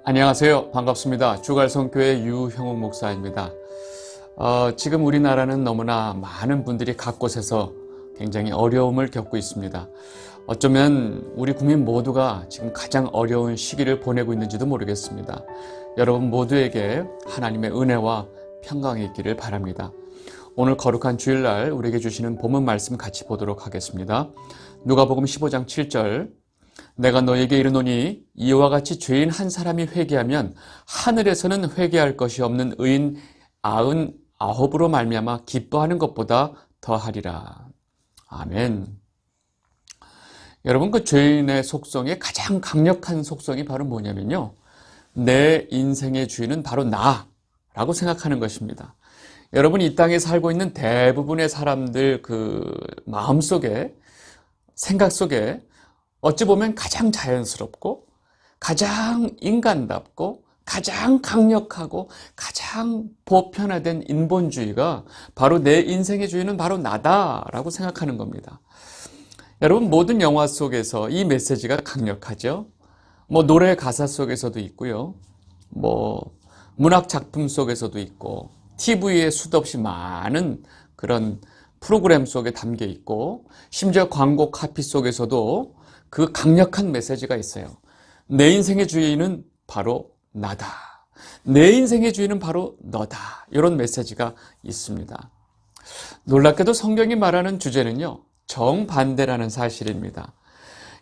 안녕하세요. 반갑습니다. 주갈성교회 유형욱 목사입니다. 지금 우리나라는 너무나 많은 분들이 각 곳에서 굉장히 어려움을 겪고 있습니다. 어쩌면 우리 국민 모두가 지금 가장 어려운 시기를 보내고 있는지도 모르겠습니다. 여러분 모두에게 하나님의 은혜와 평강이 있기를 바랍니다. 오늘 거룩한 주일날 우리에게 주시는 본문 말씀 같이 보도록 하겠습니다. 누가복음 15장 7절, 내가 너에게 이르노니 이와 같이 죄인 한 사람이 회개하면 하늘에서는 회개할 것이 없는 의인 99으로 말미암아 기뻐하는 것보다 더하리라. 아멘. 여러분, 그 죄인의 속성의 가장 강력한 속성이 바로 뭐냐면요, 내 인생의 주인은 바로 나라고 생각하는 것입니다. 여러분, 이 땅에 살고 있는 대부분의 사람들 그 마음속에, 생각 속에 어찌 보면 가장 자연스럽고 가장 인간답고 가장 강력하고 가장 보편화된 인본주의가 바로 내 인생의 주인은 바로 나다라고 생각하는 겁니다. 여러분, 모든 영화 속에서 이 메시지가 강력하죠. 노래 가사 속에서도 있고요. 문학 작품 속에서도 있고, TV에 수도 없이 많은 그런 프로그램 속에 담겨 있고, 심지어 광고 카피 속에서도 그 강력한 메시지가 있어요. 내 인생의 주인은 바로 나다. 내 인생의 주인은 바로 너다. 이런 메시지가 있습니다. 놀랍게도 성경이 말하는 주제는요, 정반대라는 사실입니다.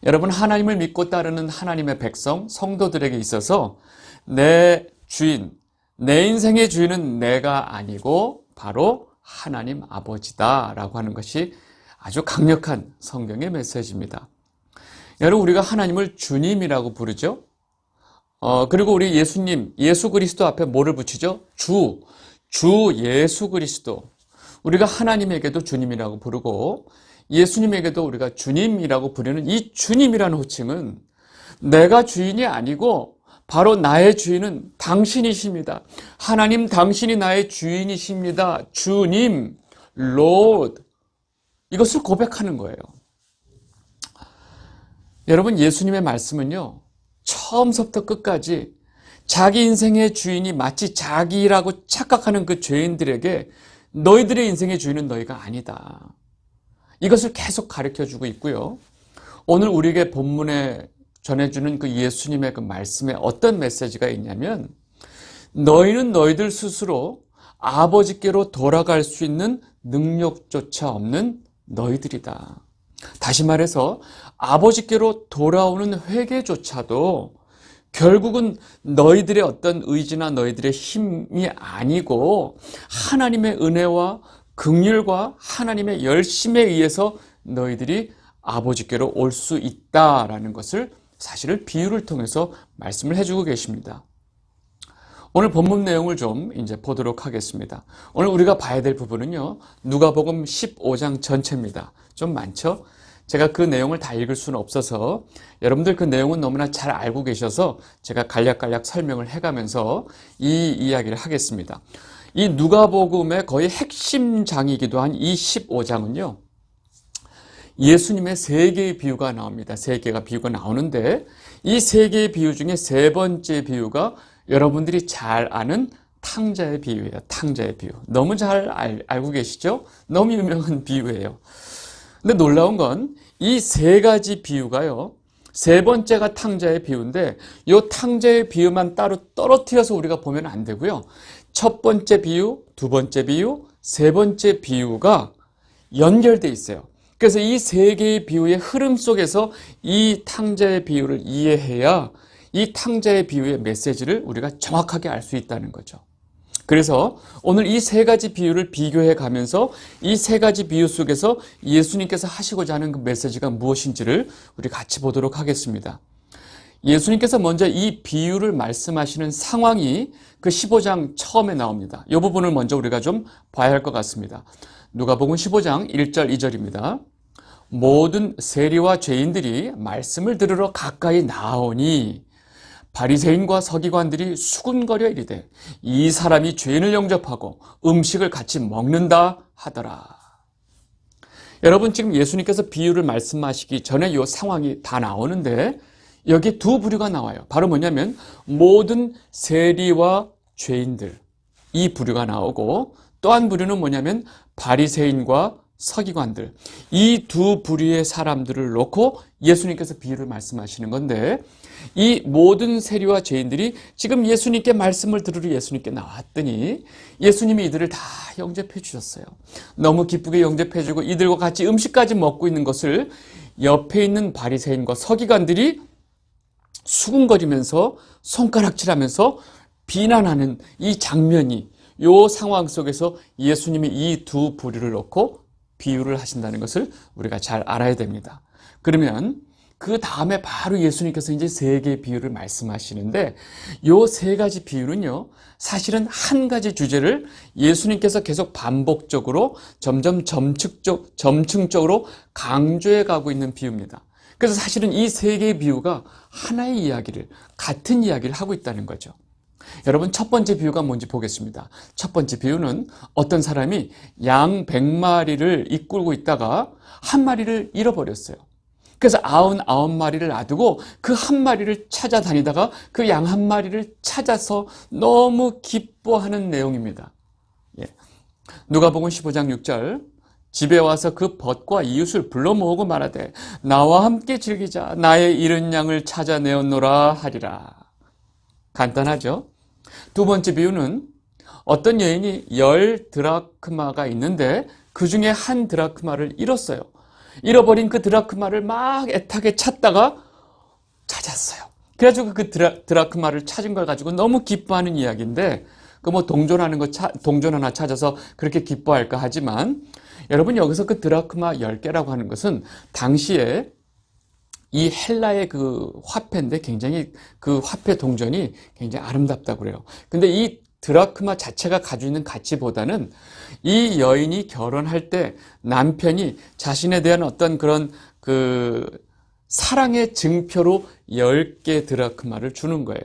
여러분, 하나님을 믿고 따르는 하나님의 백성, 성도들에게 있어서 내 주인, 내 인생의 주인은 내가 아니고 바로 하나님 아버지다라고 하는 것이 아주 강력한 성경의 메시지입니다. 여러분, 우리가 하나님을 주님이라고 부르죠. 그리고 우리 예수님, 예수 그리스도 앞에 뭐를 붙이죠? 주 예수 그리스도. 우리가 하나님에게도 주님이라고 부르고 예수님에게도 우리가 주님이라고 부르는 이 주님이라는 호칭은 내가 주인이 아니고 바로 나의 주인은 당신이십니다. 하나님, 당신이 나의 주인이십니다. 주님, Lord. 이것을 고백하는 거예요. 여러분, 예수님의 말씀은요, 처음부터 끝까지 자기 인생의 주인이 마치 자기라고 착각하는 그 죄인들에게 너희들의 인생의 주인은 너희가 아니다. 이것을 계속 가르쳐주고 있고요. 오늘 우리에게 본문에 전해주는 그 예수님의 그 말씀에 어떤 메시지가 있냐면, 너희는 너희들 스스로 아버지께로 돌아갈 수 있는 능력조차 없는 너희들이다. 다시 말해서 아버지께로 돌아오는 회개조차도 결국은 너희들의 어떤 의지나 너희들의 힘이 아니고 하나님의 은혜와 긍휼과 하나님의 열심에 의해서 너희들이 아버지께로 올 수 있다라는 것을 사실을 비유를 통해서 말씀을 해주고 계십니다. 오늘 본문 내용을 좀 이제 보도록 하겠습니다. 오늘 우리가 봐야 될 부분은요, 누가복음 15장 전체입니다. 좀 많죠? 제가 그 내용을 다 읽을 수는 없어서 여러분들 그 내용은 너무나 잘 알고 계셔서 제가 간략간략 설명을 해가면서 이 이야기를 하겠습니다. 이 누가복음의 거의 핵심 장이기도 한 이 15장은요, 예수님의 세 개의 비유가 나옵니다. 세 개가 비유가 나오는데 이 세 개의 비유 중에 세 번째 비유가 여러분들이 잘 아는 탕자의 비유예요. 탕자의 비유. 너무 잘 알고 계시죠? 너무 유명한 비유예요. 근데 놀라운 건 이 세 가지 비유가요, 세 번째가 탕자의 비유인데 이 탕자의 비유만 따로 떨어뜨려서 우리가 보면 안 되고요. 첫 번째 비유, 두 번째 비유, 세 번째 비유가 연결돼 있어요. 그래서 이 세 개의 비유의 흐름 속에서 이 탕자의 비유를 이해해야 이 탕자의 비유의 메시지를 우리가 정확하게 알 수 있다는 거죠. 그래서 오늘 이 세 가지 비유를 비교해 가면서 이 세 가지 비유 속에서 예수님께서 하시고자 하는 그 메시지가 무엇인지를 우리 같이 보도록 하겠습니다. 예수님께서 먼저 이 비유를 말씀하시는 상황이 그 15장 처음에 나옵니다. 이 부분을 먼저 우리가 좀 봐야 할 것 같습니다. 누가복음 15장 1절 2절입니다. 모든 세리와 죄인들이 말씀을 들으러 가까이 나오니 바리새인과 서기관들이 수군거려 이르되 이 사람이 죄인을 영접하고 음식을 같이 먹는다 하더라. 여러분, 지금 예수님께서 비유를 말씀하시기 전에 이 상황이 다 나오는데 여기에 두 부류가 나와요. 바로 뭐냐면 모든 세리와 죄인들, 이 부류가 나오고, 또 한 부류는 뭐냐면 바리새인과 서기관들, 이 두 부류의 사람들을 놓고 예수님께서 비유를 말씀하시는 건데, 이 모든 세리와 죄인들이 지금 예수님께 말씀을 들으러 예수님께 나왔더니 예수님이 이들을 다 영접해 주셨어요. 너무 기쁘게 영접해 주고 이들과 같이 음식까지 먹고 있는 것을 옆에 있는 바리새인과 서기관들이 수군거리면서 손가락질하면서 비난하는 이 장면이, 이 상황 속에서 예수님이 이 두 부류를 놓고 비유를 하신다는 것을 우리가 잘 알아야 됩니다. 그러면 그 다음에 바로 예수님께서 이제 세 개의 비유를 말씀하시는데, 요 세 가지 비유는요, 사실은 한 가지 주제를 예수님께서 계속 반복적으로 점점 점층적으로 강조해 가고 있는 비유입니다. 그래서 사실은 이 세 개의 비유가 하나의 이야기를, 같은 이야기를 하고 있다는 거죠. 여러분, 첫 번째 비유가 뭔지 보겠습니다. 첫 번째 비유는 어떤 사람이 양 100마리를 이끌고 있다가 한 마리를 잃어버렸어요. 그래서 99마리를 놔두고 그 한 마리를 찾아다니다가 그 양 한 마리를 찾아서 너무 기뻐하는 내용입니다. 예. 누가복음 15장 6절, 집에 와서 그 벗과 이웃을 불러 모으고 말하되 나와 함께 즐기자, 나의 잃은 양을 찾아내었노라 하리라. 간단하죠? 두 번째 비유는 어떤 여인이 10드라크마가 있는데 그 중에 한 드라크마를 잃었어요. 잃어버린 그 드라크마를 막 애타게 찾다가 찾았어요. 그래가지고 그 드라크마를 찾은 걸 가지고 너무 기뻐하는 이야기인데, 그 뭐 동전 하나 찾아서 그렇게 기뻐할까 하지만, 여러분, 여기서 그 드라크마 10개라고 하는 것은 당시에 이 헬라의 그 화폐인데, 굉장히 그 화폐 동전이 굉장히 아름답다고 그래요. 근데 이 드라크마 자체가 가지고 있는 가치보다는 이 여인이 결혼할 때 남편이 자신에 대한 어떤 그런 그 사랑의 증표로 10개 드라크마를 주는 거예요.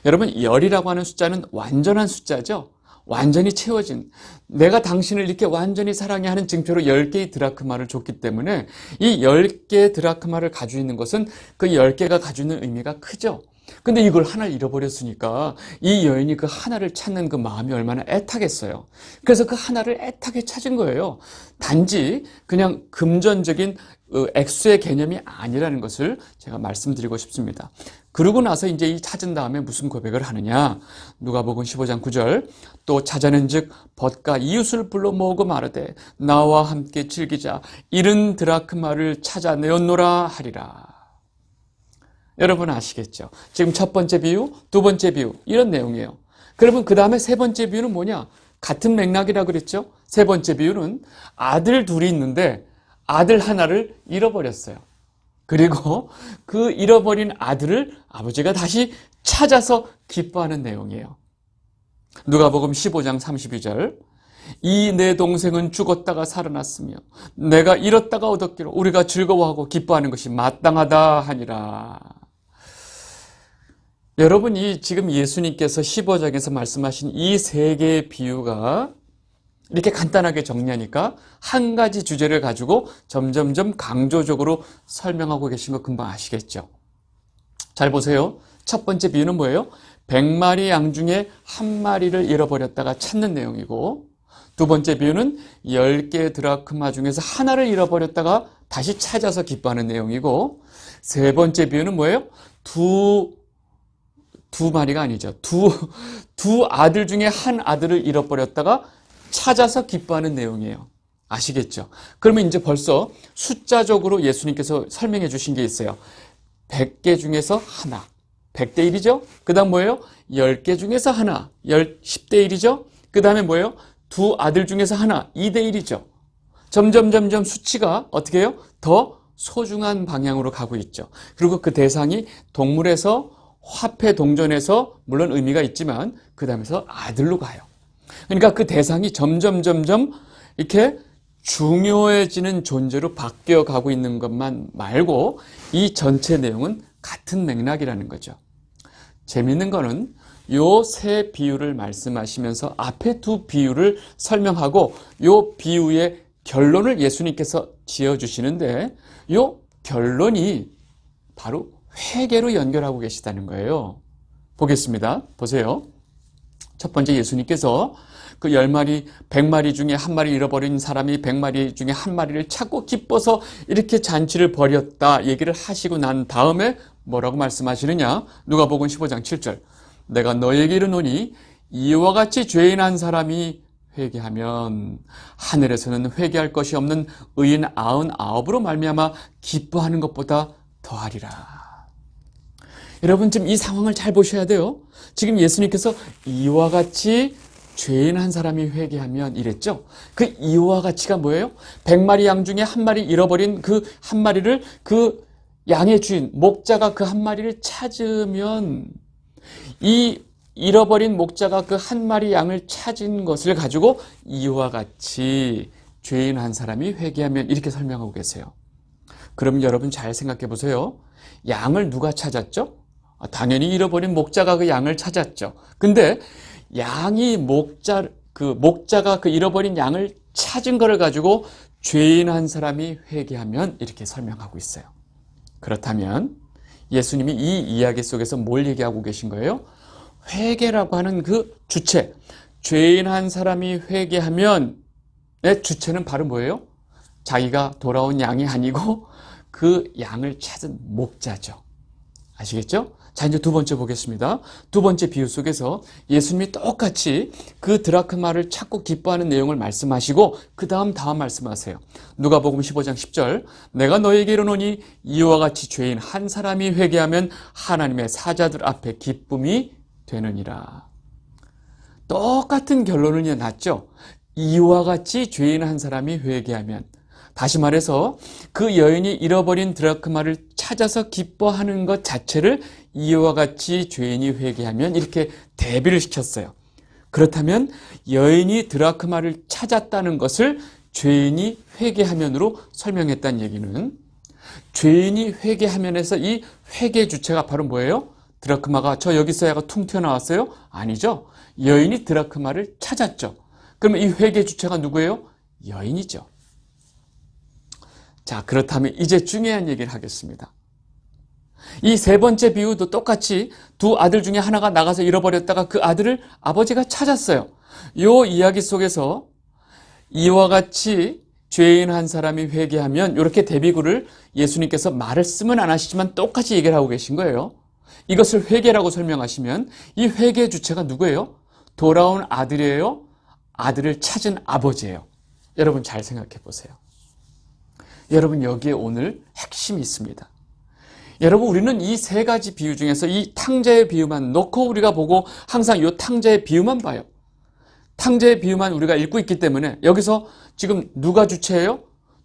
여러분, 10이라고 하는 숫자는 완전한 숫자죠. 완전히 채워진, 내가 당신을 이렇게 완전히 사랑해 하는 증표로 10개의 드라크마를 줬기 때문에 이 10개의 드라크마를 가지고 있는 것은 그 10개가 가지고 있는 의미가 크죠. 근데 이걸 하나를 잃어버렸으니까 이 여인이 그 하나를 찾는 그 마음이 얼마나 애타겠어요. 그래서 그 하나를 애타게 찾은 거예요. 단지 그냥 금전적인 액수의 개념이 아니라는 것을 제가 말씀드리고 싶습니다. 그러고 나서 이제 이 찾은 다음에 무슨 고백을 하느냐. 누가복음 15장 9절, 또 찾아낸즉 벗과 이웃을 불러 모으고 말하되 나와 함께 즐기자, 잃은 드라크마를 찾아내었노라 하리라. 여러분 아시겠죠? 지금 첫 번째 비유, 두 번째 비유, 이런 내용이에요. 그러면 그 다음에 세 번째 비유는 뭐냐? 같은 맥락이라고 그랬죠? 세 번째 비유는 아들 둘이 있는데 아들 하나를 잃어버렸어요. 그리고 그 잃어버린 아들을 아버지가 다시 찾아서 기뻐하는 내용이에요. 누가복음 15장 32절, 이 내 동생은 죽었다가 살아났으며 내가 잃었다가 얻었기로 우리가 즐거워하고 기뻐하는 것이 마땅하다 하니라. 여러분이 지금 예수님께서 15장에서 말씀하신 이 세 개의 비유가 이렇게 간단하게 정리하니까 한 가지 주제를 가지고 점점점 강조적으로 설명하고 계신 거 금방 아시겠죠? 잘 보세요. 첫 번째 비유는 뭐예요? 100마리 양 중에 한 마리를 잃어버렸다가 찾는 내용이고, 두 번째 비유는 10개의 드라크마 중에서 하나를 잃어버렸다가 다시 찾아서 기뻐하는 내용이고, 세 번째 비유는 뭐예요? 두 마리가 아니죠. 두 아들 중에 한 아들을 잃어버렸다가 찾아서 기뻐하는 내용이에요. 아시겠죠? 그러면 이제 벌써 숫자적으로 예수님께서 설명해 주신 게 있어요. 100개 중에서 하나, 100대 1이죠? 그 다음 뭐예요? 10개 중에서 하나, 10대 1이죠? 그 다음에 뭐예요? 두 아들 중에서 하나, 2대 1이죠. 점점 수치가 어떻게 해요? 더 소중한 방향으로 가고 있죠. 그리고 그 대상이 동물에서, 화폐 동전에서 물론 의미가 있지만 그 다음에서 아들로 가요. 그러니까 그 대상이 점점 이렇게 중요해지는 존재로 바뀌어 가고 있는 것만 말고 이 전체 내용은 같은 맥락이라는 거죠. 재미있는 거는 요 세 비유를 말씀하시면서 앞에 두 비유를 설명하고 요 비유의 결론을 예수님께서 지어주시는데, 요 결론이 바로 회개로 연결하고 계시다는 거예요. 보겠습니다. 보세요. 첫 번째, 예수님께서 그 10마리, 100마리 중에 한 마리 잃어버린 사람이 100마리 중에 한 마리를 찾고 기뻐서 이렇게 잔치를 벌였다 얘기를 하시고 난 다음에 뭐라고 말씀하시느냐? 누가복음 15장 7절. 내가 너에게 이르노니 이와 같이 죄인 한 사람이 회개하면 하늘에서는 회개할 것이 없는 의인 99으로 말미암아 기뻐하는 것보다 더하리라. 여러분, 지금 이 상황을 잘 보셔야 돼요. 지금 예수님께서 이와 같이 죄인 한 사람이 회개하면 이랬죠. 그 이와 같이가 뭐예요? 100마리 양 중에 한 마리 잃어버린 그 한 마리를 그 양의 주인, 목자가 그 한 마리를 찾으면 이 잃어버린 목자가 그 한 마리 양을 찾은 것을 가지고 이와 같이 죄인 한 사람이 회개하면 이렇게 설명하고 계세요. 그럼 여러분 잘 생각해 보세요. 양을 누가 찾았죠? 당연히 잃어버린 목자가 그 양을 찾았죠. 근데 양이 목자가 그 잃어버린 양을 찾은 것을 가지고 죄인 한 사람이 회개하면 이렇게 설명하고 있어요. 그렇다면 예수님이 이 이야기 속에서 뭘 얘기하고 계신 거예요? 회개라고 하는 그 주체, 죄인 한 사람이 회개하면 의 주체는 바로 뭐예요? 자기가 돌아온 양이 아니고 그 양을 찾은 목자죠. 아시겠죠? 자, 이제 두 번째 보겠습니다. 두 번째 비유 속에서 예수님이 똑같이 그 드라크마를 찾고 기뻐하는 내용을 말씀하시고 그 다음 말씀하세요. 누가복음 15장 10절. 내가 너에게 이르노니 이와 같이 죄인 한 사람이 회개하면 하나님의 사자들 앞에 기쁨이 되느니라. 똑같은 결론을 났죠. 이와 같이 죄인 한 사람이 회개하면, 다시 말해서 그 여인이 잃어버린 드라크마를 찾아서 기뻐하는 것 자체를 이와 같이 죄인이 회개하면 이렇게 대비를 시켰어요. 그렇다면 여인이 드라크마를 찾았다는 것을 죄인이 회개하면으로 설명했다는 얘기는, 죄인이 회개하면에서 이 회개 주체가 바로 뭐예요? 드라크마가 저 여기 있어야가 퉁 튀어나왔어요? 아니죠. 여인이 드라크마를 찾았죠. 그러면 이 회개 주체가 누구예요? 여인이죠. 자, 그렇다면 이제 중요한 얘기를 하겠습니다. 이 세 번째 비유도 똑같이 두 아들 중에 하나가 나가서 잃어버렸다가 그 아들을 아버지가 찾았어요. 이 이야기 속에서 이와 같이 죄인 한 사람이 회개하면 이렇게 대비구를 예수님께서 말씀은 안 하시지만 똑같이 얘기를 하고 계신 거예요. 이것을 회개라고 설명하시면 이 회개의 주체가 누구예요? 돌아온 아들이에요? 아들을 찾은 아버지예요. 여러분 잘 생각해 보세요. 여러분 여기에 오늘 핵심이 있습니다. 여러분 우리는 이 세 가지 비유 중에서 이 탕자의 비유만 놓고 우리가 보고 항상 이 탕자의 비유만 봐요. 탕자의 비유만 우리가 읽고 있기 때문에 여기서 지금 누가 주체예요?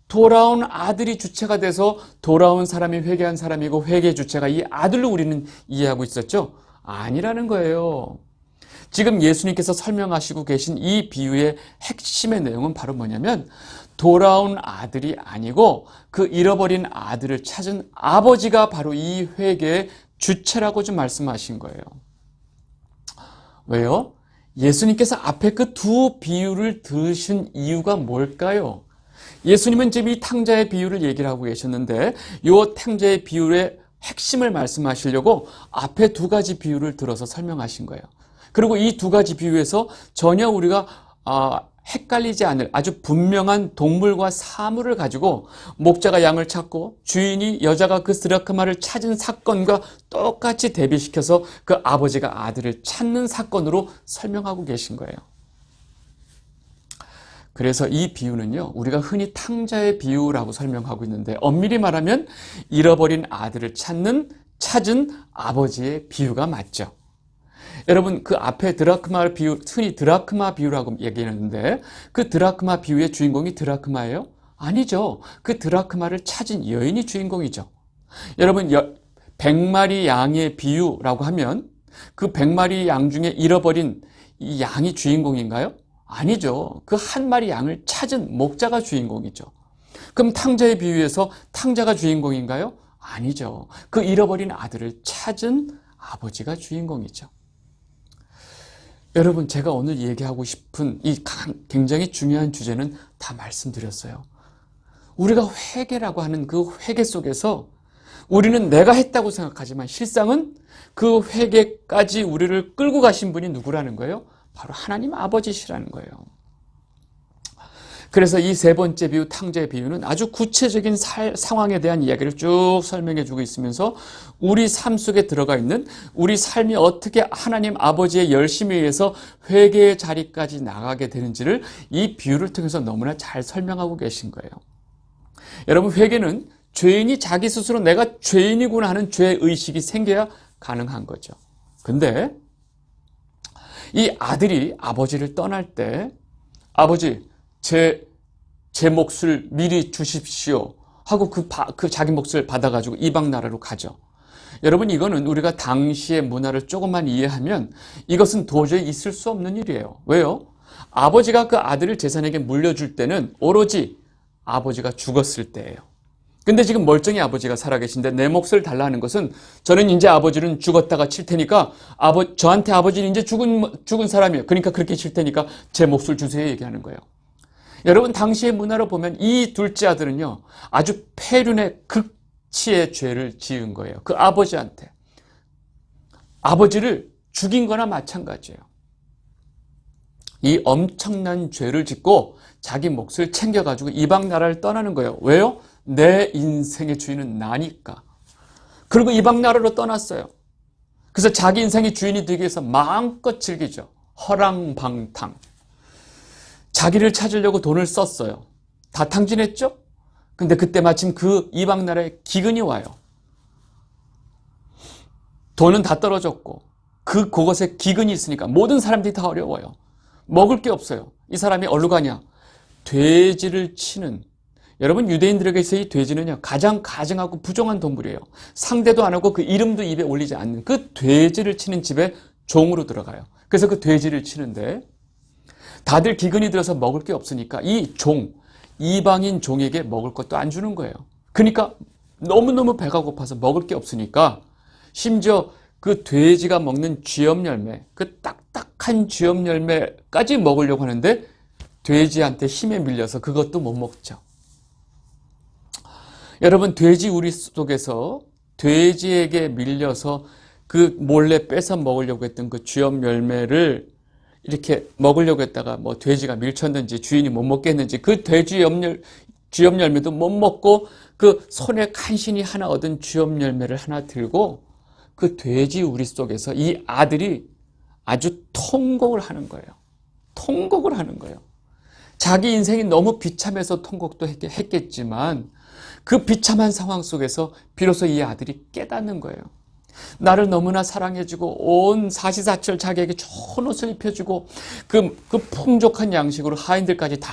돌아온 아들이 주체가 돼서 돌아온 사람이 회개한 사람이고 회개 주체가 이 아들로 우리는 이해하고 있었죠? 아니라는 거예요. 지금 예수님께서 설명하시고 계신 이 비유의 핵심의 내용은 바로 뭐냐면 돌아온 아들이 아니고 그 잃어버린 아들을 찾은 아버지가 바로 이 회개의 주체라고 좀 말씀하신 거예요. 왜요? 예수님께서 앞에 그 두 비유를 들으신 이유가 뭘까요? 예수님은 지금 이 탕자의 비유를 얘기를 하고 계셨는데 이 탕자의 비유의 핵심을 말씀하시려고 앞에 두 가지 비유를 들어서 설명하신 거예요. 그리고 이 두 가지 비유에서 전혀 우리가 헷갈리지 않을 아주 분명한 동물과 사물을 가지고 목자가 양을 찾고 주인이 여자가 그 드라크마를 찾은 사건과 똑같이 대비시켜서 그 아버지가 아들을 찾는 사건으로 설명하고 계신 거예요. 그래서 이 비유는요, 우리가 흔히 탕자의 비유라고 설명하고 있는데 엄밀히 말하면 잃어버린 아들을 찾은 아버지의 비유가 맞죠. 여러분 그 앞에 드라크마 비유, 흔히 드라크마 비유라고 얘기했는데 그 드라크마 비유의 주인공이 드라크마예요? 아니죠. 그 드라크마를 찾은 여인이 주인공이죠. 여러분 100마리 양의 비유라고 하면 그 100마리 양 중에 잃어버린 이 양이 주인공인가요? 아니죠. 그 한 마리 양을 찾은 목자가 주인공이죠. 그럼 탕자의 비유에서 탕자가 주인공인가요? 아니죠. 그 잃어버린 아들을 찾은 아버지가 주인공이죠. 여러분 제가 오늘 얘기하고 싶은 이 굉장히 중요한 주제는 다 말씀드렸어요. 우리가 회개라고 하는 그 회개 속에서 우리는 내가 했다고 생각하지만 실상은 그 회개까지 우리를 끌고 가신 분이 누구라는 거예요? 바로 하나님 아버지시라는 거예요. 그래서 이 세 번째 비유, 탕자의 비유는 아주 구체적인 상황에 대한 이야기를 쭉 설명해 주고 있으면서 우리 삶 속에 들어가 있는 우리 삶이 어떻게 하나님 아버지의 열심에 의해서 회개의 자리까지 나가게 되는지를 이 비유를 통해서 너무나 잘 설명하고 계신 거예요. 여러분, 회개는 죄인이 자기 스스로 내가 죄인이구나 하는 죄의식이 생겨야 가능한 거죠. 근데 이 아들이 아버지를 떠날 때 아버지 제 몫을 미리 주십시오 하고 그 자기 몫을 받아가지고 이방 나라로 가죠. 여러분, 이거는 우리가 당시의 문화를 조금만 이해하면 이것은 도저히 있을 수 없는 일이에요. 왜요? 아버지가 그 아들을 재산에게 물려줄 때는 오로지 아버지가 죽었을 때예요. 근데 지금 멀쩡히 아버지가 살아계신데 내 몫을 달라는 것은 저는 이제 아버지는 죽었다가 칠 테니까 저한테 아버지는 이제 죽은 사람이에요. 그러니까 그렇게 칠 테니까 제 몫을 주세요 얘기하는 거예요. 여러분, 당시의 문화로 보면 이 둘째 아들은요, 아주 폐륜의 극치의 죄를 지은 거예요. 그 아버지한테. 아버지를 죽인 거나 마찬가지예요. 이 엄청난 죄를 짓고 자기 몫을 챙겨가지고 이방 나라를 떠나는 거예요. 왜요? 내 인생의 주인은 나니까. 그리고 이방 나라로 떠났어요. 그래서 자기 인생의 주인이 되기 위해서 마음껏 즐기죠. 허랑방탕. 자기를 찾으려고 돈을 썼어요. 다 탕진했죠? 근데 그때 마침 그 이방 나라에 기근이 와요. 돈은 다 떨어졌고 그곳에 기근이 있으니까 모든 사람들이 다 어려워요. 먹을 게 없어요. 이 사람이 어디로 가냐? 돼지를 치는, 여러분, 유대인들에게서 이 돼지는요 가장 가증하고 부정한 동물이에요. 상대도 안 하고 그 이름도 입에 올리지 않는 그 돼지를 치는 집에 종으로 들어가요. 그래서 그 돼지를 치는데 다들 기근이 들어서 먹을 게 없으니까 이 종, 이방인 종에게 먹을 것도 안 주는 거예요. 그러니까 너무너무 배가 고파서 먹을 게 없으니까 심지어 그 돼지가 먹는 쥐염 열매, 그 딱딱한 쥐염 열매까지 먹으려고 하는데 돼지한테 힘에 밀려서 그것도 못 먹죠. 여러분, 돼지 우리 속에서 돼지에게 밀려서 그 몰래 뺏어 먹으려고 했던 그 쥐염 열매를 이렇게 먹으려고 했다가 뭐 돼지가 밀쳤는지 주인이 못 먹게 했는지 그 쥐염 열매도 못 먹고 그 손에 간신히 하나 얻은 쥐염 열매를 하나 들고 그 돼지 우리 속에서 이 아들이 아주 통곡을 하는 거예요. 통곡을 하는 거예요. 자기 인생이 너무 비참해서 통곡도 했겠지만 그 비참한 상황 속에서 비로소 이 아들이 깨닫는 거예요. 나를 너무나 사랑해주고 온 사시사철 자기에게 좋은 옷을 입혀주고 그 풍족한 양식으로 하인들까지 다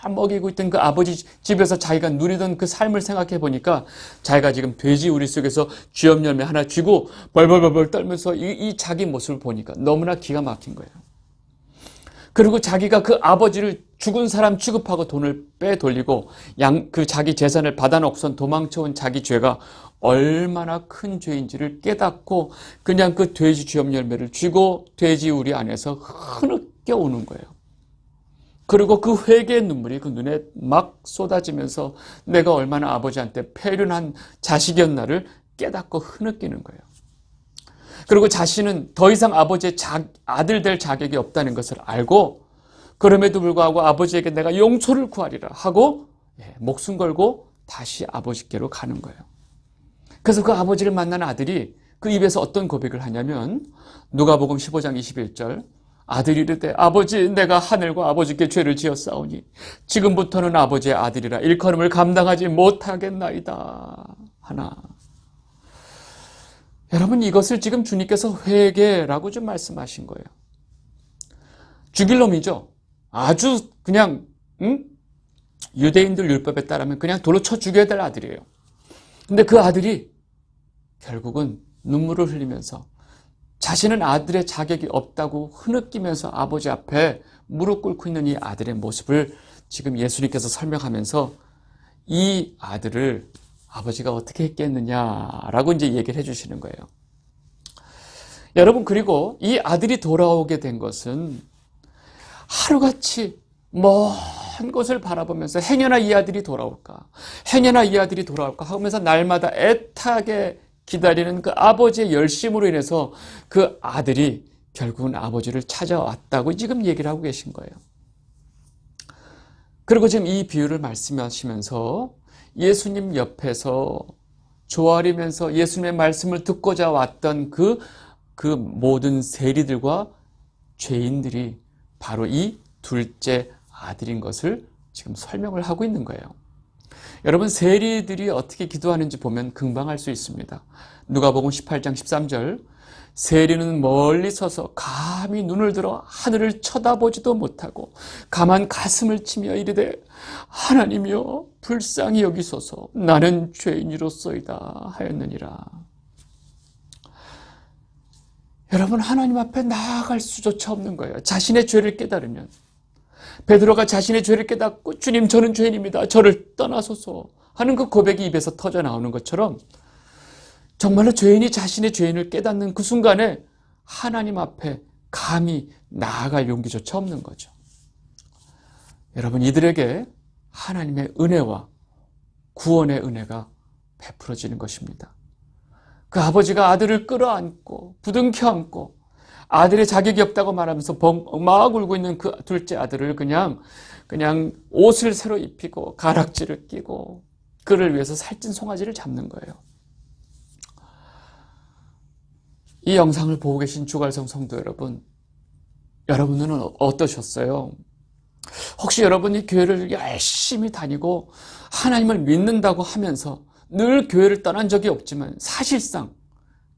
먹이고 있던 그 아버지 집에서 자기가 누리던 그 삶을 생각해 보니까 자기가 지금 돼지 우리 속에서 쥐염 열매 하나 쥐고 벌벌벌벌 떨면서 이 자기 모습을 보니까 너무나 기가 막힌 거예요. 그리고 자기가 그 아버지를 죽은 사람 취급하고 돈을 빼돌리고 그 자기 재산을 받아놓고선 도망쳐온 자기 죄가 얼마나 큰 죄인지를 깨닫고 그냥 그 돼지 쥐염 열매를 쥐고 돼지 우리 안에서 흐느껴 오는 거예요. 그리고 그 회개의 눈물이 그 눈에 막 쏟아지면서 내가 얼마나 아버지한테 폐륜한 자식이었나를 깨닫고 흐느끼는 거예요. 그리고 자신은 더 이상 아버지의 아들 될 자격이 없다는 것을 알고 그럼에도 불구하고 아버지에게 내가 용서를 구하리라 하고 목숨 걸고 다시 아버지께로 가는 거예요. 그래서 그 아버지를 만난 아들이 그 입에서 어떤 고백을 하냐면 누가복음 15장 21절 아들이 이르되 아버지 내가 하늘과 아버지께 죄를 지었사오니 지금부터는 아버지의 아들이라 일컬음을 감당하지 못하겠나이다 하나. 여러분, 이것을 지금 주님께서 회개라고 좀 말씀하신 거예요. 죽일 놈이죠. 아주 그냥 유대인들 율법에 따르면 그냥 돌로 쳐 죽여야 될 아들이에요. 근데 그 아들이 결국은 눈물을 흘리면서 자신은 아들의 자격이 없다고 흐느끼면서 아버지 앞에 무릎 꿇고 있는 이 아들의 모습을 지금 예수님께서 설명하면서 이 아들을 아버지가 어떻게 했겠느냐라고 이제 얘기를 해주시는 거예요. 여러분, 그리고 이 아들이 돌아오게 된 것은 하루같이 먼 먼 곳을 바라보면서 행여나 이 아들이 돌아올까, 행여나 이 아들이 돌아올까 하면서 날마다 애타게 기다리는 그 아버지의 열심으로 인해서 그 아들이 결국은 아버지를 찾아왔다고 지금 얘기를 하고 계신 거예요. 그리고 지금 이 비유를 말씀하시면서 예수님 옆에서 조아리면서 예수님의 말씀을 듣고자 왔던 그 모든 세리들과 죄인들이 바로 이 둘째 아들인 것을 지금 설명을 하고 있는 거예요. 여러분, 세리들이 어떻게 기도하는지 보면 금방 알 수 있습니다. 누가복음 18장 13절, 세리는 멀리 서서 감히 눈을 들어 하늘을 쳐다보지도 못하고 가만 가슴을 치며 이르되 하나님이여 불쌍히 여기소서 나는 죄인이로소이다 하였느니라. 여러분, 하나님 앞에 나아갈 수조차 없는 거예요. 자신의 죄를 깨달으면. 베드로가 자신의 죄를 깨닫고 주님 저는 죄인입니다. 저를 떠나소서 하는 그 고백이 입에서 터져 나오는 것처럼 정말로 죄인이 자신의 죄인을 깨닫는 그 순간에 하나님 앞에 감히 나아갈 용기조차 없는 거죠. 여러분, 이들에게 하나님의 은혜와 구원의 은혜가 베풀어지는 것입니다. 그 아버지가 아들을 끌어안고 부둥켜 안고 아들의 자격이 없다고 말하면서 막 울고 있는 그 둘째 아들을 그냥 옷을 새로 입히고 가락지를 끼고 그를 위해서 살찐 송아지를 잡는 거예요. 이 영상을 보고 계신 주갈성 성도 여러분, 여러분은 어떠셨어요? 혹시 여러분이 교회를 열심히 다니고 하나님을 믿는다고 하면서 늘 교회를 떠난 적이 없지만 사실상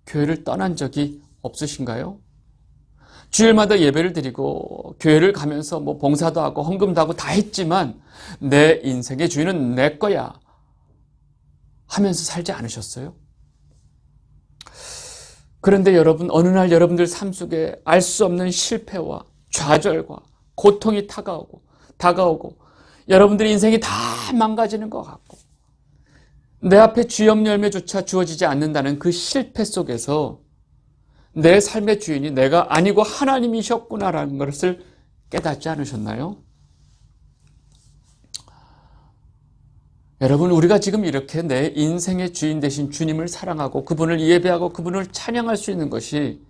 교회를 떠난 적이 없으신가요? 주일마다 예배를 드리고 교회를 가면서 봉사도 하고 헌금도 하고 다 했지만 내 인생의 주인은 내 거야 하면서 살지 않으셨어요? 그런데 여러분, 어느 날 여러분들 삶 속에 알 수 없는 실패와 좌절과 고통이 다가오고 여러분들의 인생이 다 망가지는 것 같고 내 앞에 주염 열매조차 주어지지 않는다는 그 실패 속에서 내 삶의 주인이 내가 아니고 하나님이셨구나라는 것을 깨닫지 않으셨나요? 여러분, 우리가 지금 이렇게 내 인생의 주인 되신 주님을 사랑하고 그분을 예배하고 그분을 찬양할 수 있는 것이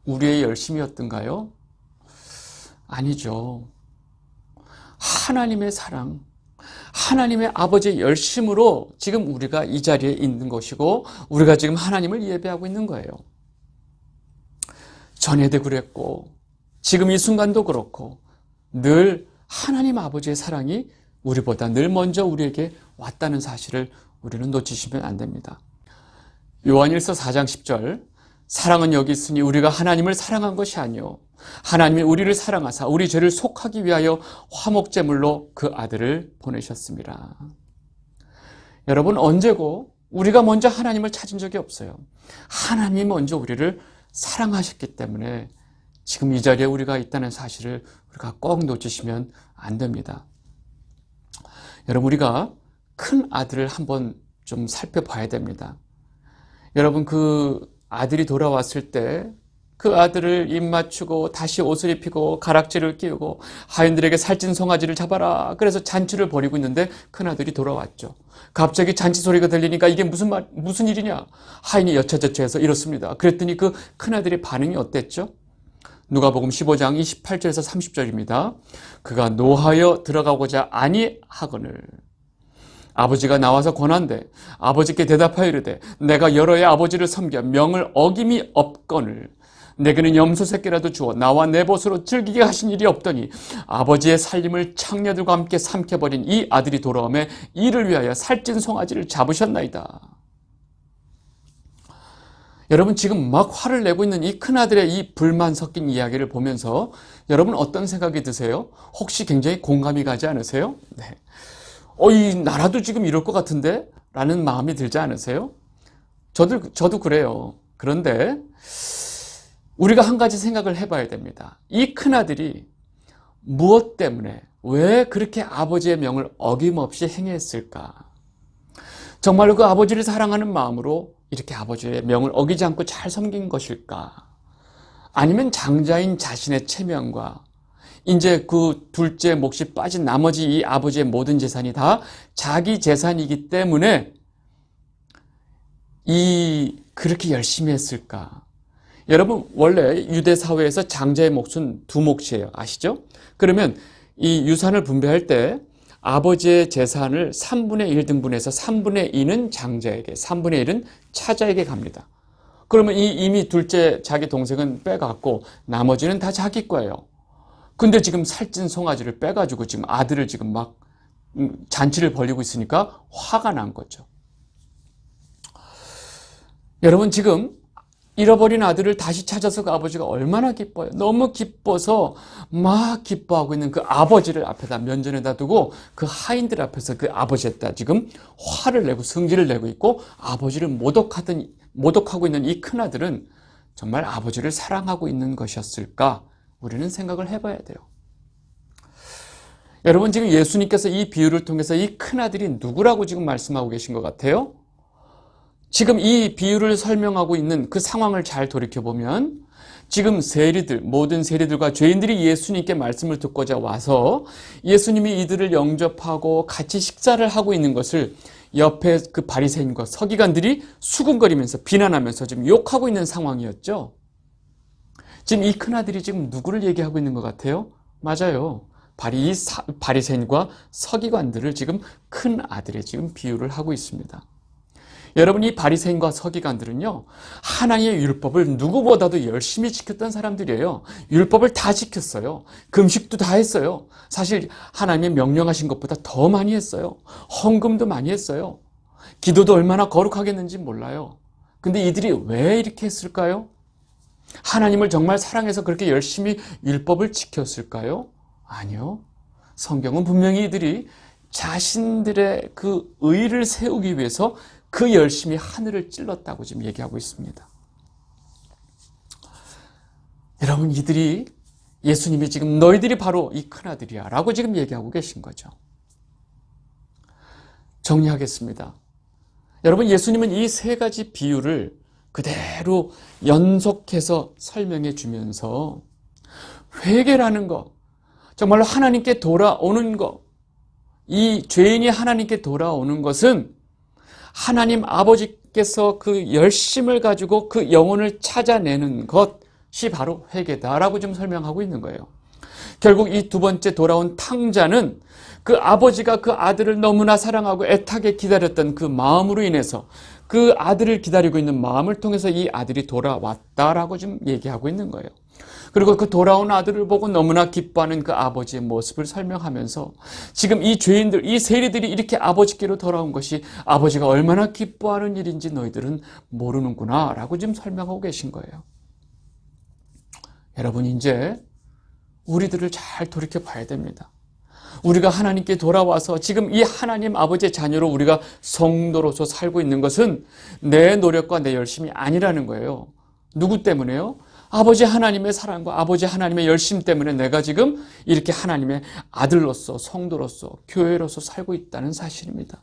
우리의 열심이었던가요? 아니죠. 하나님의 사랑, 하나님의 아버지의 열심으로 지금 우리가 이 자리에 있는 것이고 우리가 지금 하나님을 예배하고 있는 거예요. 전에도 그랬고 지금 이 순간도 그렇고 늘 하나님 아버지의 사랑이 우리보다 늘 먼저 우리에게 왔다는 사실을 우리는 놓치시면 안 됩니다. 요한일서 4장 10절, 사랑은 여기 있으니 우리가 하나님을 사랑한 것이 아니요 하나님이 우리를 사랑하사 우리 죄를 속하기 위하여 화목제물로 그 아들을 보내셨습니다. 여러분, 언제고 우리가 먼저 하나님을 찾은 적이 없어요. 하나님이 먼저 우리를 사랑하셨기 때문에 지금 이 자리에 우리가 있다는 사실을 우리가 꼭 놓치시면 안 됩니다. 여러분, 우리가 큰 아들을 한번 좀 살펴봐야 됩니다. 여러분, 그 아들이 돌아왔을 때 그 아들을 입 맞추고 다시 옷을 입히고 가락지를 끼우고 하인들에게 살찐 송아지를 잡아라 그래서 잔치를 벌이고 있는데 큰아들이 돌아왔죠. 갑자기 잔치 소리가 들리니까 이게 무슨 일이냐, 하인이 여차저차해서 이렇습니다. 그랬더니 그 큰아들의 반응이 어땠죠? 누가복음 15장 28절에서 30절입니다. 그가 노하여 들어가고자 아니하거늘 아버지가 나와서 권한대 아버지께 대답하여 이르되 내가 여러의 아버지를 섬겨 명을 어김이 없거늘 내게는 염소 새끼라도 주어 나와 내 벗으로 즐기게 하신 일이 없더니 아버지의 살림을 창녀들과 함께 삼켜버린 이 아들이 돌아오매 이를 위하여 살찐 송아지를 잡으셨나이다. 여러분, 지금 막 화를 내고 있는 이 큰아들의 이 불만 섞인 이야기를 보면서 여러분 어떤 생각이 드세요? 혹시 굉장히 공감이 가지 않으세요? 네. 이 나라도 지금 이럴 것 같은데? 라는 마음이 들지 않으세요? 저도 그래요. 그런데 우리가 한 가지 생각을 해봐야 됩니다. 이 큰아들이 무엇 때문에 왜 그렇게 아버지의 명을 어김없이 행했을까? 정말로 그 아버지를 사랑하는 마음으로 이렇게 아버지의 명을 어기지 않고 잘 섬긴 것일까? 아니면 장자인 자신의 체면과 이제 그 둘째 몫이 빠진 나머지 이 아버지의 모든 재산이 다 자기 재산이기 때문에 그렇게 열심히 했을까? 여러분, 원래 유대 사회에서 장자의 몫은 두 몫이에요. 아시죠? 그러면 이 유산을 분배할 때 아버지의 재산을 3분의 1 등분해서 3분의 2는 장자에게, 3분의 1은 차자에게 갑니다. 그러면 이미 둘째 자기 동생은 빼갔고 나머지는 다 자기 거예요. 근데 지금 살찐 송아지를 빼가지고 지금 아들을 지금 막 잔치를 벌이고 있으니까 화가 난 거죠. 여러분, 지금 잃어버린 아들을 다시 찾아서 그 아버지가 얼마나 기뻐요. 너무 기뻐서 막 기뻐하고 있는 그 아버지를 앞에다 면전에다 두고 그 하인들 앞에서 그 아버지에다 지금 화를 내고 성질을 내고 있고 아버지를 모독하고 있는 이 큰아들은 정말 아버지를 사랑하고 있는 것이었을까? 우리는 생각을 해봐야 돼요. 여러분, 지금 예수님께서 이 비유를 통해서 이 큰아들이 누구라고 지금 말씀하고 계신 것 같아요? 지금 이 비유를 설명하고 있는 그 상황을 잘 돌이켜보면 지금 세리들, 모든 세리들과 죄인들이 예수님께 말씀을 듣고자 와서 예수님이 이들을 영접하고 같이 식사를 하고 있는 것을 옆에 그 바리새인과 서기관들이 수군거리면서 비난하면서 지금 욕하고 있는 상황이었죠. 지금 이 큰아들이 지금 누구를 얘기하고 있는 것 같아요? 맞아요. 바리새인과 서기관들을 지금 큰아들의 지금 비유를 하고 있습니다. 여러분, 이 바리새인과 서기관들은요, 하나님의 율법을 누구보다도 열심히 지켰던 사람들이에요. 율법을 다 지켰어요. 금식도 다 했어요. 사실 하나님의 명령하신 것보다 더 많이 했어요. 헌금도 많이 했어요. 기도도 얼마나 거룩하겠는지 몰라요. 근데 이들이 왜 이렇게 했을까요? 하나님을 정말 사랑해서 그렇게 열심히 율법을 지켰을까요? 아니요. 성경은 분명히 이들이 자신들의 그 의를 세우기 위해서 그 열심히 하늘을 찔렀다고 지금 얘기하고 있습니다. 여러분, 이들이 예수님이 지금 너희들이 바로 이 큰아들이야 라고 지금 얘기하고 계신 거죠. 정리하겠습니다. 여러분, 예수님은 이 세 가지 비유를 그대로 연속해서 설명해 주면서 회개라는 것, 정말로 하나님께 돌아오는 것, 이 죄인이 하나님께 돌아오는 것은 하나님 아버지께서 그 열심을 가지고 그 영혼을 찾아내는 것이 바로 회개다라고 좀 설명하고 있는 거예요. 결국 이 두 번째 돌아온 탕자는 그 아버지가 그 아들을 너무나 사랑하고 애타게 기다렸던 그 마음으로 인해서 그 아들을 기다리고 있는 마음을 통해서 이 아들이 돌아왔다라고 좀 얘기하고 있는 거예요. 그리고 그 돌아온 아들을 보고 너무나 기뻐하는 그 아버지의 모습을 설명하면서 지금 이 죄인들, 이 세리들이 이렇게 아버지께로 돌아온 것이 아버지가 얼마나 기뻐하는 일인지 너희들은 모르는구나 라고 지금 설명하고 계신 거예요. 여러분, 이제 우리들을 잘 돌이켜 봐야 됩니다. 우리가 하나님께 돌아와서 지금 이 하나님 아버지의 자녀로 우리가 성도로서 살고 있는 것은 내 노력과 내 열심이 아니라는 거예요. 누구 때문에요? 아버지 하나님의 사랑과 아버지 하나님의 열심 때문에 내가 지금 이렇게 하나님의 아들로서 성도로서 교회로서 살고 있다는 사실입니다.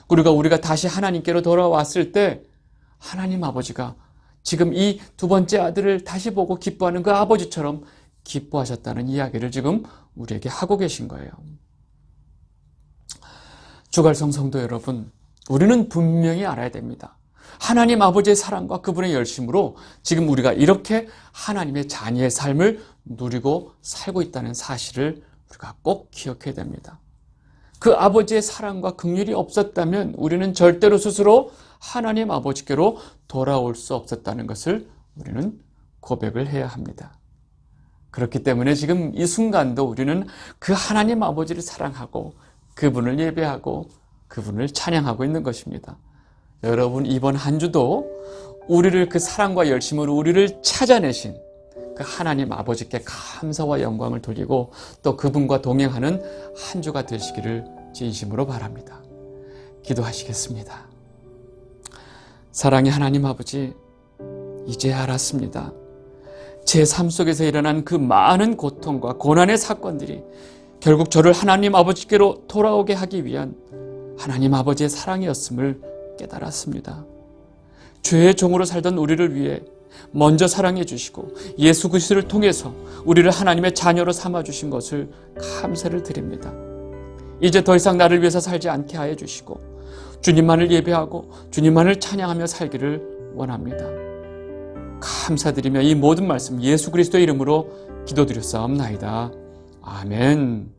우리가 다시 하나님께로 돌아왔을 때 하나님 아버지가 지금 이 두 번째 아들을 다시 보고 기뻐하는 그 아버지처럼 기뻐하셨다는 이야기를 지금 우리에게 하고 계신 거예요. 주갈성 성도 여러분, 우리는 분명히 알아야 됩니다. 하나님 아버지의 사랑과 그분의 열심으로 지금 우리가 이렇게 하나님의 자녀의 삶을 누리고 살고 있다는 사실을 우리가 꼭 기억해야 됩니다. 그 아버지의 사랑과 긍휼이 없었다면 우리는 절대로 스스로 하나님 아버지께로 돌아올 수 없었다는 것을 우리는 고백을 해야 합니다. 그렇기 때문에 지금 이 순간도 우리는 그 하나님 아버지를 사랑하고 그분을 예배하고 그분을 찬양하고 있는 것입니다. 여러분, 이번 한 주도 우리를 그 사랑과 열심으로 우리를 찾아내신 그 하나님 아버지께 감사와 영광을 돌리고 또 그분과 동행하는 한 주가 되시기를 진심으로 바랍니다. 기도하시겠습니다. 사랑의 하나님 아버지, 이제 알았습니다. 제 삶 속에서 일어난 그 많은 고통과 고난의 사건들이 결국 저를 하나님 아버지께로 돌아오게 하기 위한 하나님 아버지의 사랑이었음을 깨달았습니다. 죄의 종으로 살던 우리를 위해 먼저 사랑해 주시고 예수 그리스도를 통해서 우리를 하나님의 자녀로 삼아 주신 것을 감사를 드립니다. 이제 더 이상 나를 위해서 살지 않게 하여 주시고 주님만을 예배하고 주님만을 찬양하며 살기를 원합니다. 감사드리며 이 모든 말씀 예수 그리스도의 이름으로 기도드렸사옵나이다. 아멘.